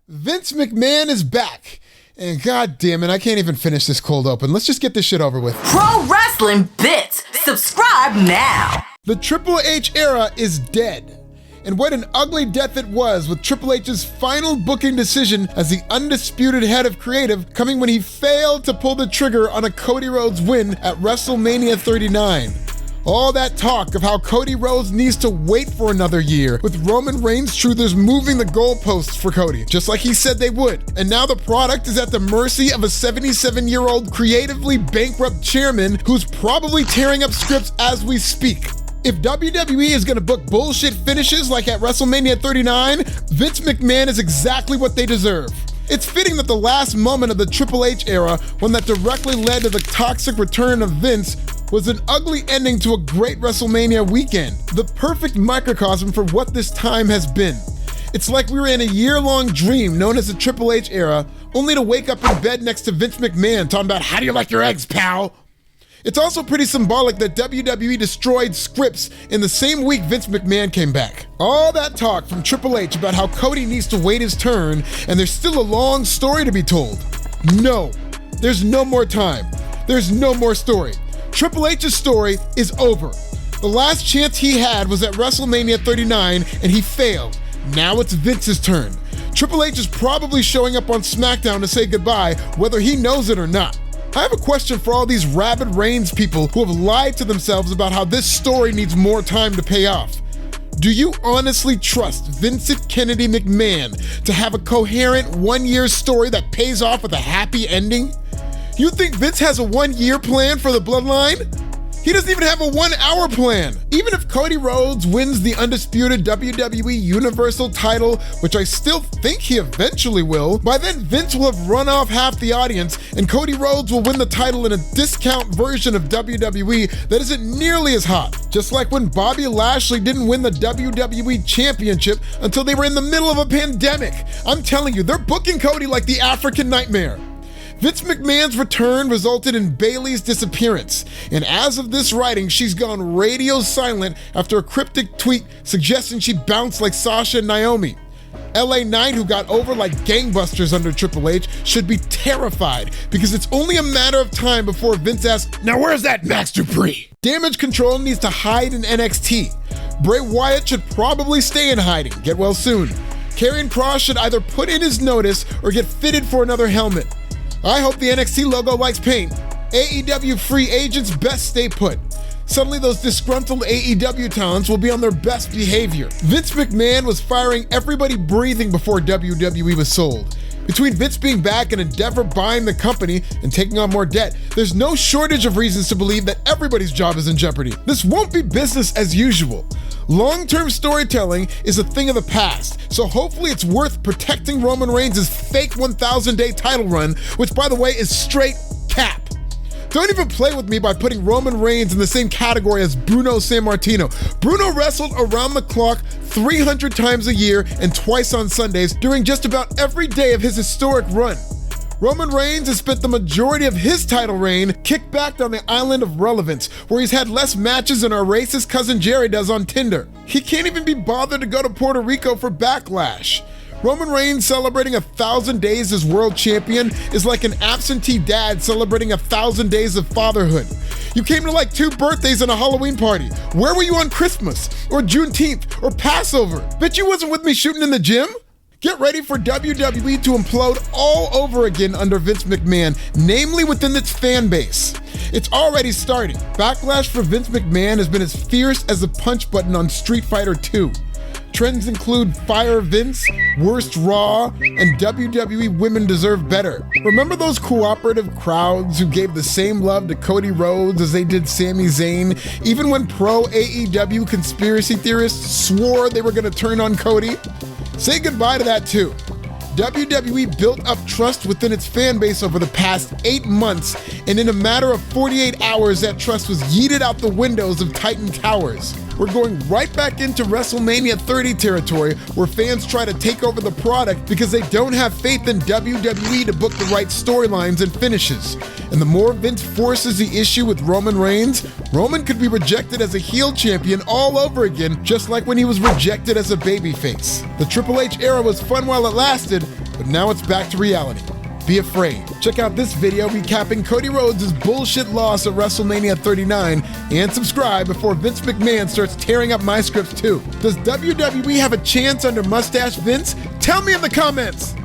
Vince McMahon is back. And god damn it, I can't even finish this cold open. Let's just get this shit over with. Pro Wrestling Bits. Subscribe now. The Triple H era is dead. And what an ugly death it was, with Triple H's final booking decision as the undisputed head of creative coming when he failed to pull the trigger on a Cody Rhodes win at WrestleMania 39. All that talk of how Cody Rhodes needs to wait for another year, with Roman Reigns truthers moving the goalposts for Cody, just like he said they would. And now the product is at the mercy of a 77-year-old creatively bankrupt chairman who's probably tearing up scripts as we speak. If WWE is gonna book bullshit finishes like at WrestleMania 39, Vince McMahon is exactly what they deserve. It's fitting that the last moment of the Triple H era, one that directly led to the toxic return of Vince, was an ugly ending to a great WrestleMania weekend. The perfect microcosm for what this time has been. It's like we were in a year-long dream known as the Triple H era, only to wake up in bed next to Vince McMahon talking about, "How do you like your eggs, pal?" It's also pretty symbolic that WWE destroyed scripts in the same week Vince McMahon came back. All that talk from Triple H about how Cody needs to wait his turn and there's still a long story to be told. No, there's no more time. There's no more story. Triple H's story is over. The last chance he had was at WrestleMania 39 and he failed. Now it's Vince's turn. Triple H is probably showing up on SmackDown to say goodbye, whether he knows it or not. I have a question for all these rabid Reigns people who have lied to themselves about how this story needs more time to pay off. Do you honestly trust Vincent Kennedy McMahon to have a coherent one-year story that pays off with a happy ending? You think Vince has a one-year plan for the bloodline? He doesn't even have a 1-hour plan. Even if Cody Rhodes wins the undisputed WWE Universal title, which I still think he eventually will, by then Vince will have run off half the audience and Cody Rhodes will win the title in a discount version of WWE that isn't nearly as hot. Just like when Bobby Lashley didn't win the WWE Championship until they were in the middle of a pandemic. I'm telling you, they're booking Cody like the African Nightmare. Vince McMahon's return resulted in Bayley's disappearance, and as of this writing, she's gone radio silent after a cryptic tweet suggesting she bounced like Sasha and Naomi. LA Knight, who got over like gangbusters under Triple H, should be terrified because it's only a matter of time before Vince asks, "Now where's that Max Dupree?" Damage Control needs to hide in NXT. Bray Wyatt should probably stay in hiding, get well soon. Karrion Kross should either put in his notice or get fitted for another helmet. I hope the NXT logo likes paint. AEW free agents best stay put. Suddenly those disgruntled AEW talents will be on their best behavior. Vince McMahon was firing everybody breathing before WWE was sold. Between Vince being back and Endeavor buying the company and taking on more debt, there's no shortage of reasons to believe that everybody's job is in jeopardy. This won't be business as usual. Long-term storytelling is a thing of the past, so hopefully it's worth protecting Roman Reigns' fake 1,000-day title run, which by the way is straight cap. Don't even play with me by putting Roman Reigns in the same category as Bruno Sammartino. Bruno wrestled around the clock 300 times a year and twice on Sundays during just about every day of his historic run. Roman Reigns has spent the majority of his title reign kicked back on the island of relevance, where he's had less matches than our racist cousin Jerry does on Tinder. He can't even be bothered to go to Puerto Rico for Backlash. Roman Reigns celebrating 1,000 days as world champion is like an absentee dad celebrating 1,000 days of fatherhood. You came to like 2 birthdays and a Halloween party. Where were you on Christmas, or Juneteenth, or Passover? Bet you wasn't with me shooting in the gym? Get ready for WWE to implode all over again under Vince McMahon, namely within its fan base. It's already starting. Backlash for Vince McMahon has been as fierce as the punch button on Street Fighter II. Trends include Fire Vince, Worst Raw, and WWE Women Deserve Better. Remember those cooperative crowds who gave the same love to Cody Rhodes as they did Sami Zayn, even when pro AEW conspiracy theorists swore they were going to turn on Cody? Say goodbye to that too. WWE built up trust within its fan base over the past 8 months, and in a matter of 48 hours, that trust was yeeted out the windows of Titan Towers. We're going right back into WrestleMania 30 territory, where fans try to take over the product because they don't have faith in WWE to book the right storylines and finishes. And the more Vince forces the issue with Roman Reigns, Roman could be rejected as a heel champion all over again, just like when he was rejected as a babyface. The Triple H era was fun while it lasted, but But now it's back to reality. Be afraid. Check out this video recapping Cody Rhodes' bullshit loss at WrestleMania 39 and subscribe before Vince McMahon starts tearing up my scripts too. Does WWE have a chance under Mustache Vince? Tell me in the comments!